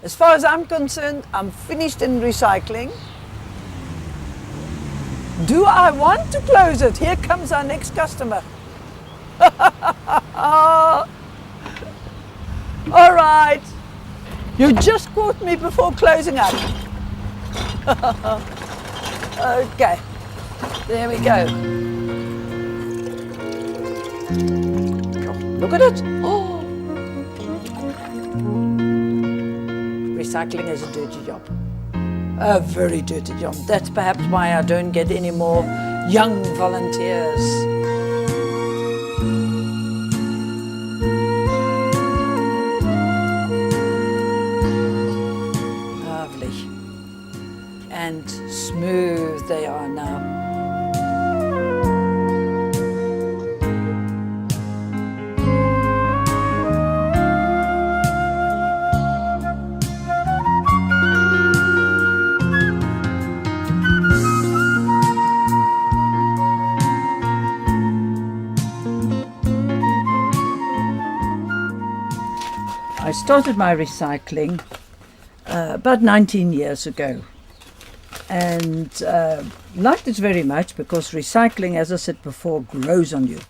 As far as I'm concerned, I'm finished in recycling. Do I want to close it? Here comes our next customer. All right. You just caught me before closing up. Okay, there we go. Look at it. Oh. Recycling is a dirty job. A very dirty job. That's perhaps why I don't get any more young volunteers. Lovely. And smooth they are now. I started my recycling about 19 years ago and liked it very much because recycling, as I said before, grows on you.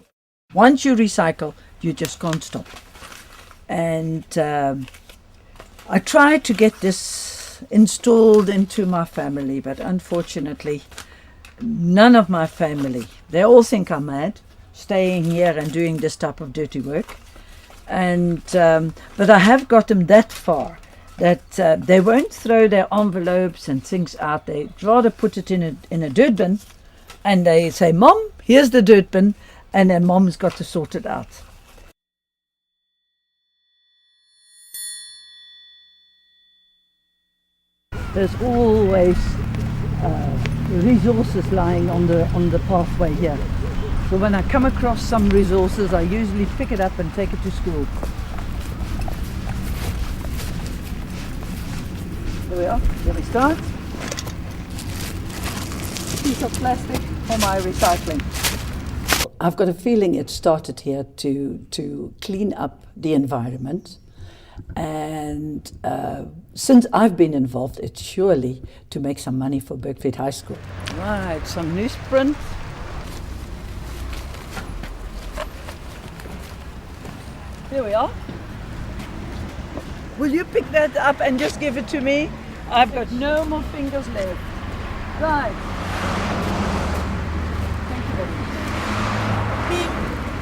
Once you recycle, you just can't stop. And I tried to get this installed into my family, but unfortunately, none of my family, they all think I'm mad, staying here and doing this type of dirty work. And but I have got them that far that they won't throw their envelopes and things out. They'd rather put it in a dirt bin, and they say, "Mom, here's the dirt bin," and then Mom's got to sort it out. There's always resources lying on the pathway here. So when I come across some resources, I usually pick it up and take it to school. There we are, here we start. Piece of plastic for my recycling. I've got a feeling it started here to clean up the environment. And since I've been involved, it's surely to make some money for Bergvliet High School. Right, some newsprint. Here we are. Will you pick that up and just give it to me? I've got no more fingers left. Right. Thank you very much.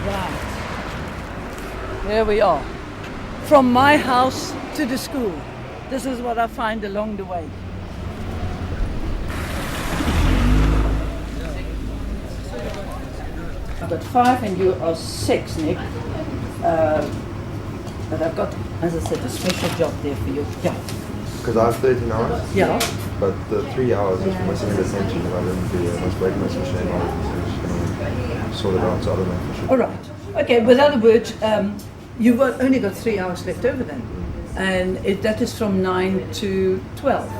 Right. Here we are. From my house to the school. This is what I find along the way. I've got 5 and you are 6, Nick. But I've got, as I said, a special job there for you. Yeah. Because I have 13 hours? Yeah. But the 3 hours is missing the attention. If I didn't do it, I must break my machine. I was sort it out, so I don't know for sure. All right. Okay, with other words, you've only got 3 hours left over then. And that is from 9 to 12.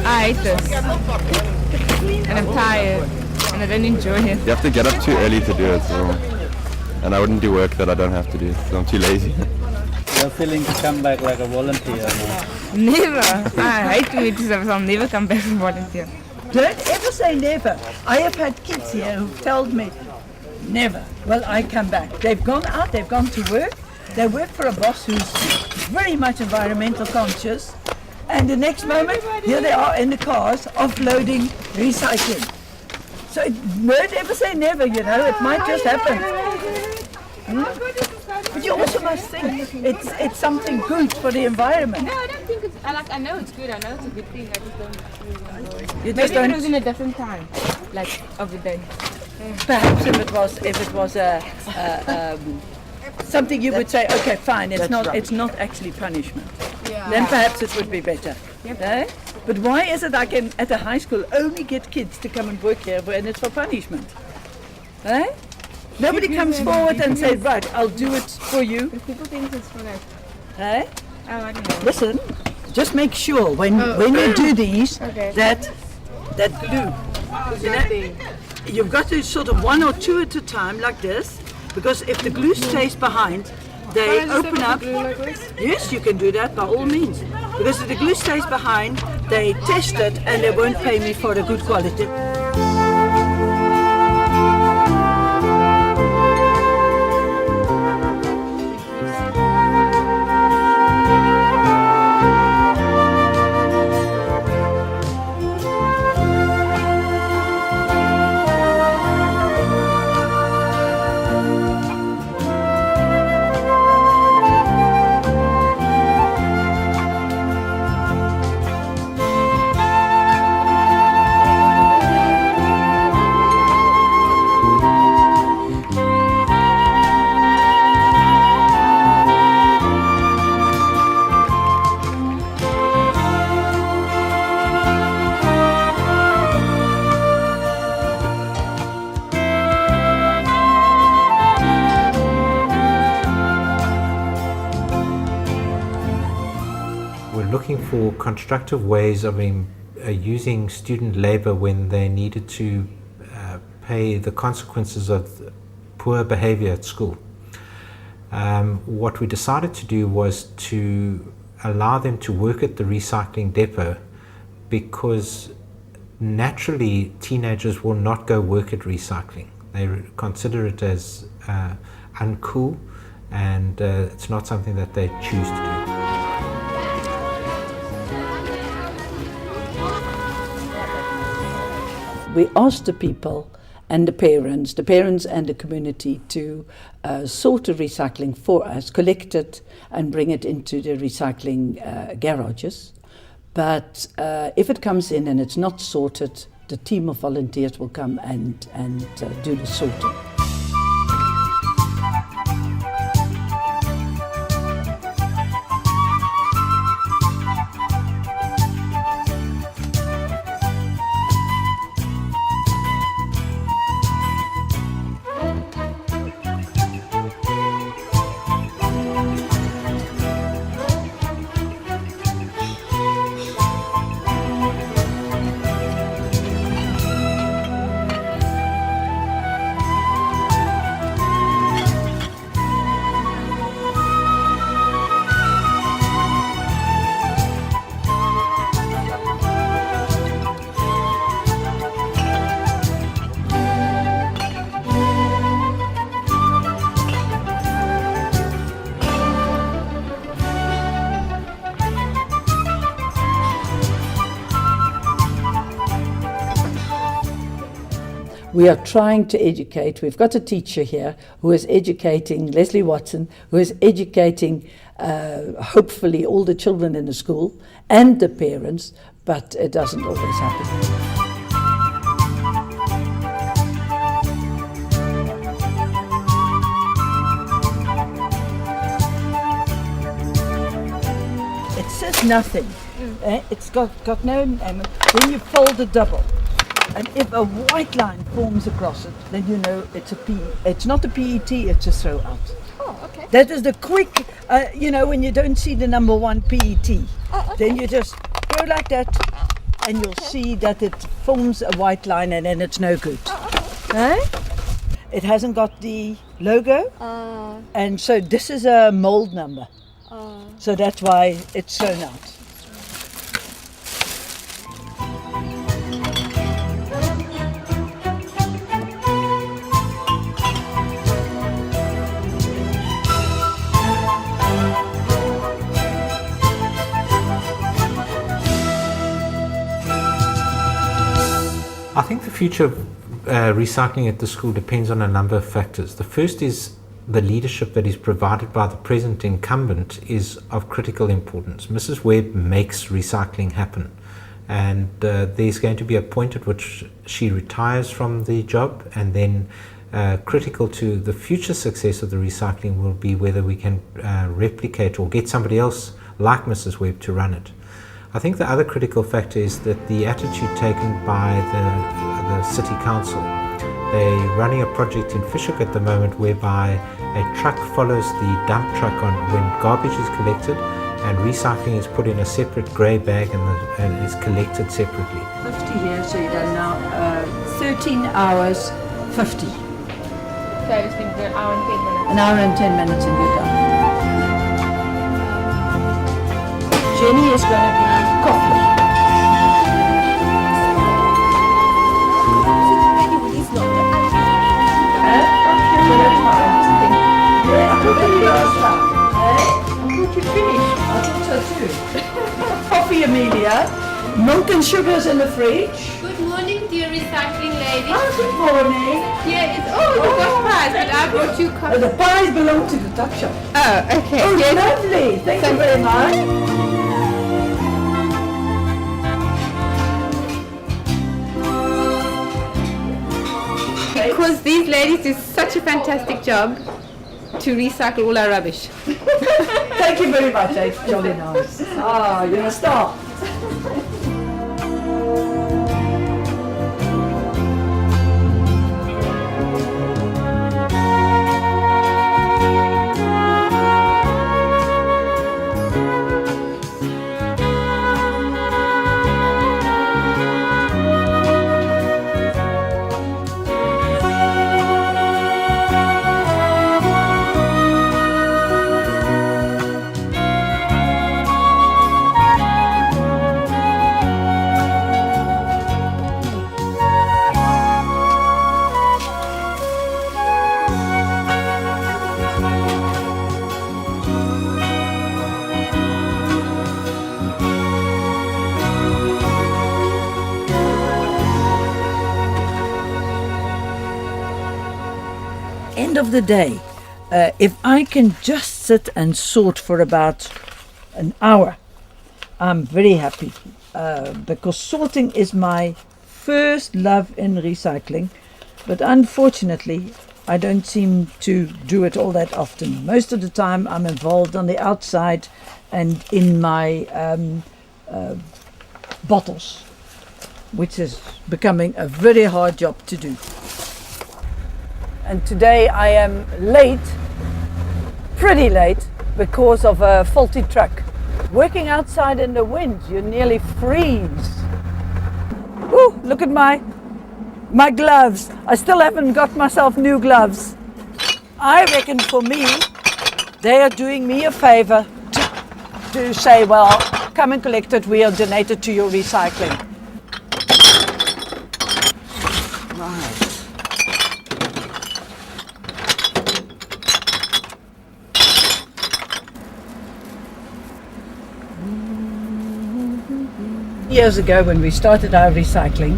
I hate this, and I'm tired, and I don't enjoy it. You have to get up too early to do it, so, and I wouldn't do work that I don't have to do, so I'm too lazy. You're feeling to come back like a volunteer now? Never. I hate community service. I'll never come back as a volunteer. Don't ever say never. I have had kids here who've told me, never will I come back. They've gone out, they've gone to work, they work for a boss who's very much environmental conscious, and the next moment, here they are in the cars offloading recycling. So don't ever say never, you know, it might just happen. But you also must think it's something good for the environment. No, I don't think it's. I know it's good. I know it's a good thing. I just don't. You just Maybe don't. it was in a different time, like of the day. Perhaps if it was something you would say, okay, fine, it's not actually punishment. Yeah. Then perhaps it would be better. Eh? But why is it I can at a high school only get kids to come and work here and it's for punishment? Eh? Nobody comes forward and says, right, I'll do it for you. But people think it's for that. Eh? Oh, I don't know. Listen, just make sure when you do these that glue. You know, you've got to sort of 1 or 2 at a time like this, because if the glue stays behind, they Can I just open have up. the glue like this? Yes, you can do that by all means. Because if the glue stays behind, they test it and they won't pay me for a good quality. Looking for constructive ways of using student labor when they needed to pay the consequences of poor behavior at school. What we decided to do was to allow them to work at the recycling depot, because naturally teenagers will not go work at recycling. They consider it as uncool, and it's not something that they choose to do. We asked the people and the parents and the community to sort the recycling for us, collect it and bring it into the recycling garages. But if it comes in and it's not sorted, the team of volunteers will come and do the sorting. We are trying to educate. We've got a teacher here who is educating, Leslie Watson, who is educating hopefully all the children in the school and the parents, but it doesn't always happen. It says nothing. It's got no name. Then you fold it double. And if a white line forms across it, then you know it's a P. It's not a PET, it's a throw out. Oh, okay. That is the quick, when you don't see the number 1 PET. Oh, okay. Then you just go like that and you'll see that it forms a white line and then it's no good. Oh, okay. It hasn't got the logo. And so this is a mold number. So that's why it's thrown out. I think the future of recycling at the school depends on a number of factors. The first is the leadership that is provided by the present incumbent is of critical importance. Mrs. Webb makes recycling happen. and there's going to be a point at which she retires from the job, and then critical to the future success of the recycling will be whether we can replicate or get somebody else like Mrs. Webb to run it. I think the other critical factor is that the attitude taken by the City Council. They're running a project in Fishhook at the moment whereby a truck follows the dump truck on when garbage is collected, and recycling is put in a separate grey bag and is collected separately. 50 here, so you've done now 13 hours 50. So I just need an hour and 10 minutes. An hour and 10 minutes and you're done. Jenny is going to be coffee. Coffee, Amelia. Milk and sugars in the fridge. Good morning, dear recycling lady. Oh, good morning. Yeah, it's you've got pies, but I brought you Oh, coffee. the pies belong to the tuck shop. Oh, okay. Oh, Yes. lovely. Thank you very much. Because these ladies do such a fantastic job to recycle all our rubbish. Thank you very much. It's jolly nice. Ah, you're a star. End of the day, if I can just sit and sort for about an hour, I'm very happy because sorting is my first love in recycling, but unfortunately I don't seem to do it all that often. Most of the time I'm involved on the outside and in my bottles, which is becoming a very hard job to do. And today I am late, pretty late, because of a faulty truck. Working outside in the wind, you nearly freeze. Ooh, look at my gloves. I still haven't got myself new gloves. I reckon for me, they are doing me a favor to say, well, come and collect it, we'll donate it to your recycling. Right. Years ago when we started our recycling,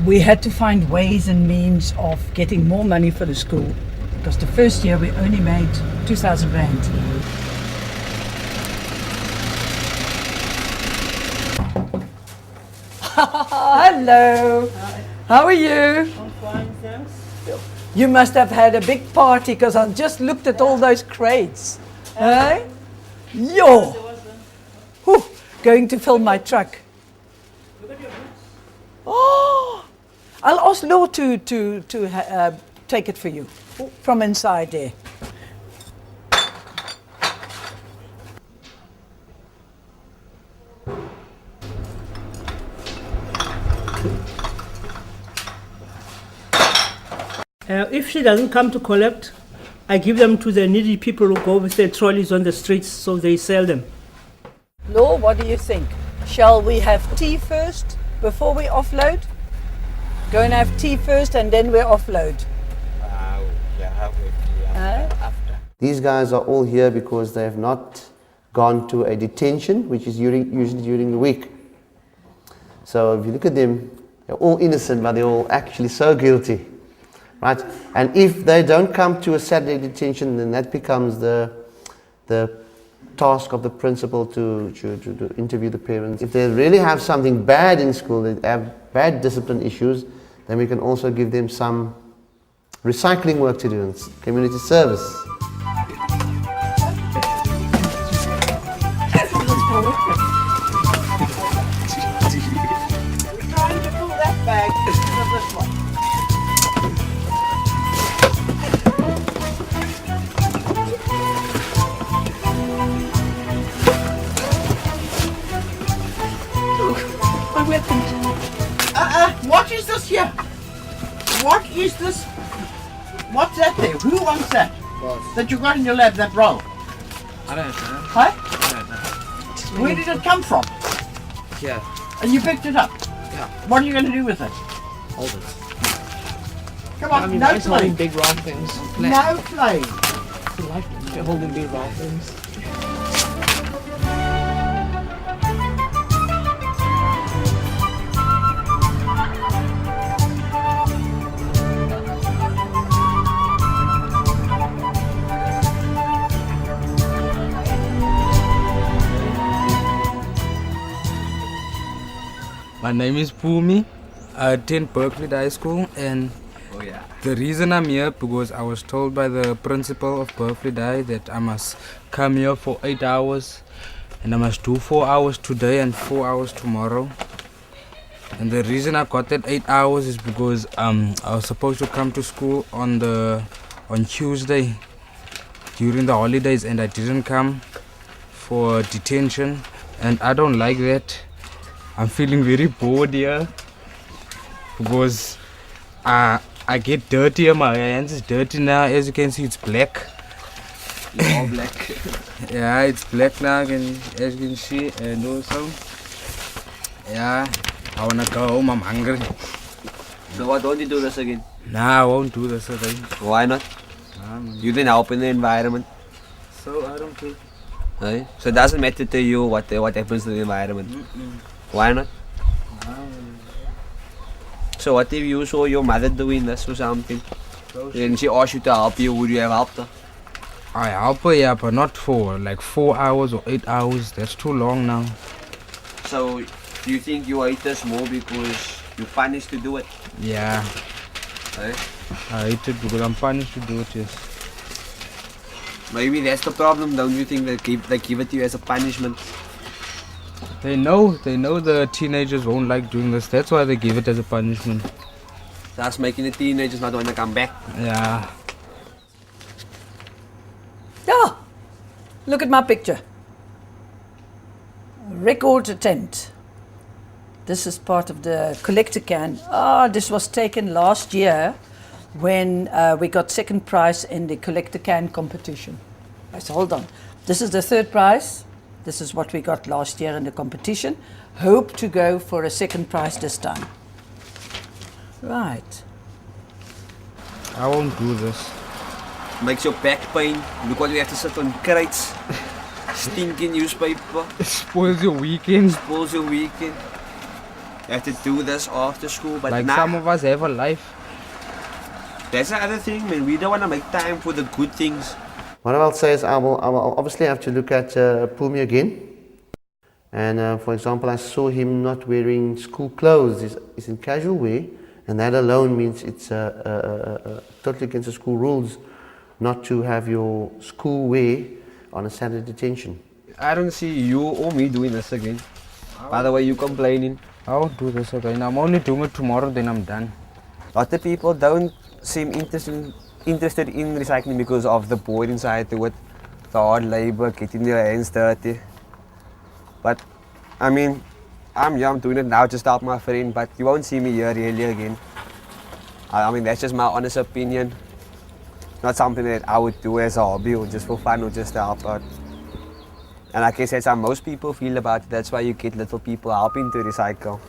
we had to find ways and means of getting more money for the school, because the first year we only made 2,000 rand. Hello. Hi. How are you? I'm fine, thanks. You must have had a big party, because I just looked at all those crates. Hey? Yo! Whew, going to fill my truck. Look at your boots. Oh! I'll ask Law to take it for you from inside there. If she doesn't come to collect, I give them to the needy people who go with their trolleys on the streets, so they sell them. Law, what do you think? Shall we have tea first before we offload? Go and have tea first and then we offload. After. These guys are all here because they have not gone to a detention, which is usually during the week. So if you look at them, they're all innocent, but they're all actually so guilty. Right? And if they don't come to a Saturday detention, then that becomes the task of the principal to interview the parents. If they really have something bad in school, they have bad discipline issues, then we can also give them some recycling work to do and community service. Trying to pull that bag instead of this one. What is this here? What is this? What's that there? Who wants that? That you got in your lab, that roll? I don't know. Huh? I don't know. Where did it come from? Yeah. And you picked it up? Yeah. What are you going to do with it? Hold it. Come on, I mean, no I was holding play. big round things. No play. I like holding big round things. My name is Pumi. I attend Bergvliet High School, and the reason I'm here because I was told by the principal of Bergvliet High that I must come here for 8 hours, and I must do 4 hours today and 4 hours tomorrow. And the reason I got that 8 hours is because I was supposed to come to school on Tuesday during the holidays, and I didn't come for detention, and I don't like that. I'm feeling very bored here because I get dirty here. My hands is dirty now. As you can see, it's black. It's all black. Yeah, it's black now, as you can see. And also, yeah, I wanna go home. I'm hungry. So why don't you do this again? Nah, I won't do this again. Why not? You didn't help in the environment. So I don't care. Right? So it doesn't matter to you what happens to the environment. Why not? So what if you saw your mother doing this or something? And she asked you to help you, would you have helped her? I help her, yeah, but not for like 4 hours or 8 hours. That's too long now. So do you think you hate this more because you're punished to do it? Yeah, Right? I hate it because I'm punished to do it, yes. Maybe that's the problem, don't you think they give it to you as a punishment? They know the teenagers won't like doing this. That's why they give it as a punishment. That's making the teenagers not want to come back. Yeah. Ah, look at my picture. Record attempt. This is part of the collector can. This was taken last year when we got second prize in the collector can competition. So hold on. This is the third prize. This is what we got last year in the competition. Hope to go for a second prize this time. Right. I won't do this. Makes your back pain. Look what you have to sit on crates. Stinking newspaper. It spoils your weekend. Spoils your weekend. You have to do this after school, but Like nah, some of us have a life. that's the other thing, man. We don't want to make time for the good things. What I'll say is I will obviously have to look at Pumi again. And for example, I saw him not wearing school clothes. He's in casual wear, and that alone means it's totally against the school rules not to have your school wear on a Saturday detention. I don't see you or me doing this again. By the way, you complaining. I won't do this again. I'm only doing it tomorrow, then I'm done. A lot of people don't seem interested in recycling because of the boring side to it, the hard labor, getting your hands dirty. But I mean, I'm doing it now just to help my friend, but you won't see me here really again. I mean, that's just my honest opinion. Not something that I would do as a hobby or just for fun or just to help out. And I guess that's how most people feel about it. That's why you get little people helping to recycle.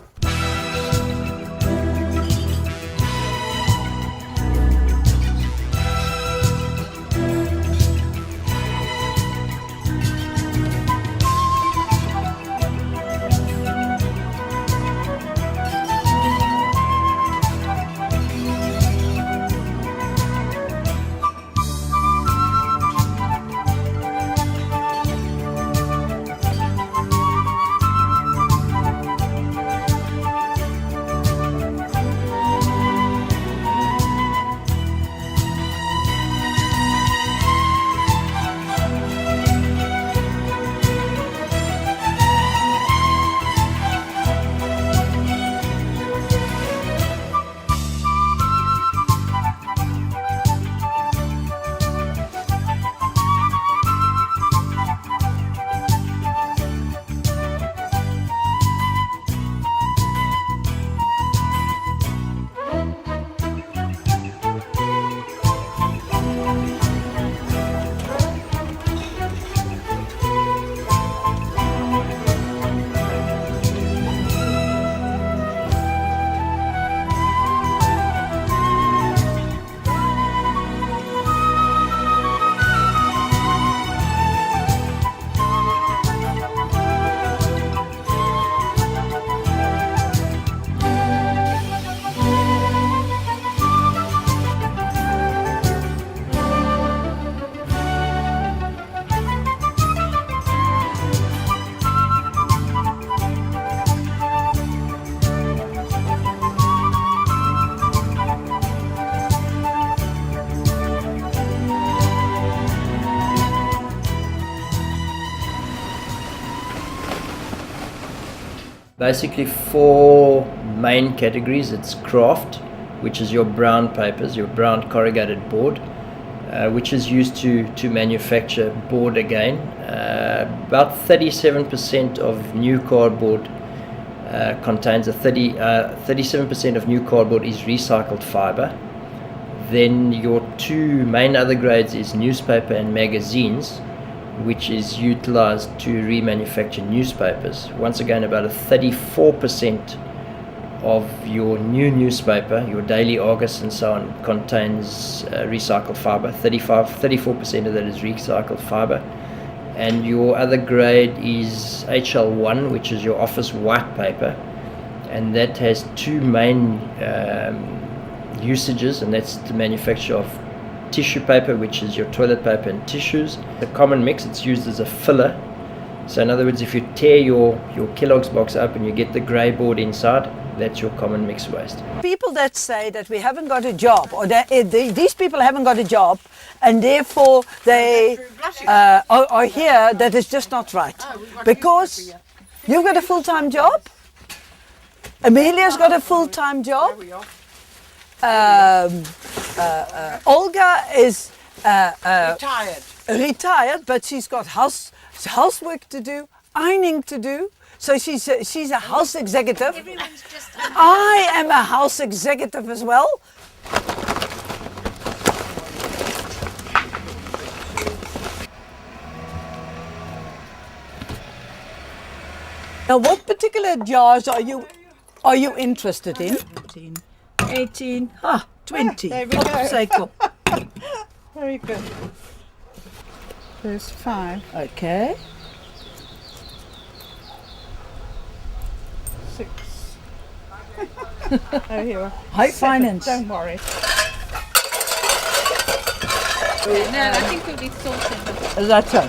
basically 4 main categories. It's kraft, which is your brown papers, your brown corrugated board, which is used to manufacture board again. About 37% of new cardboard contains 37% of new cardboard is recycled fiber. Then your 2 main other grades is newspaper and magazines, which is utilized to remanufacture newspapers. Once again, about 34% of your new newspaper, your Daily Argus and so on, contains recycled fiber. 34% of that is recycled fiber. And your other grade is HL1, which is your office white paper, and that has 2 main usages, and that's the manufacture of tissue paper, which is your toilet paper and tissues. The common mix, it's used as a filler. So in other words, if you tear your Kellogg's box open, you get the grey board inside, that's your common mix waste. People that say that we haven't got a job, or that these people haven't got a job, and therefore they are here, that is just not right. Because you've got a full-time job, Amelia's got a full-time job, Olga is retired, but she's got housework to do, ironing to do. So she's a house executive. I am a house executive as well. Now, what particular jars are you interested in? 18, 20. There we go. Cycle. Very good. There's 5. Okay. 6. Oh, here. High 7. finance. Don't worry. No, I think we'll be sorted. Is that so?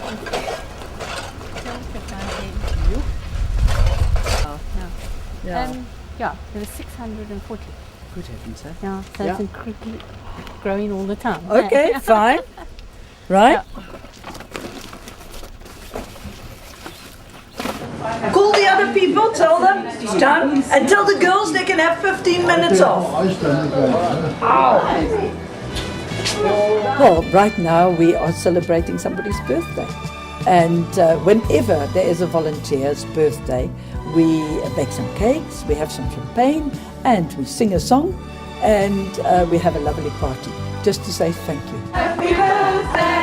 Yeah. Yeah, there was 640. Good heavens, eh? Yeah, so it's incredibly growing all the time. Okay, fine. Right. Call the other people, tell them it's time, and tell the girls they can have 15 minutes off. Well, right now we are celebrating somebody's birthday. And whenever there is a volunteer's birthday, we bake some cakes, we have some champagne, and we sing a song, and we have a lovely party, just to say thank you. Happy birthday!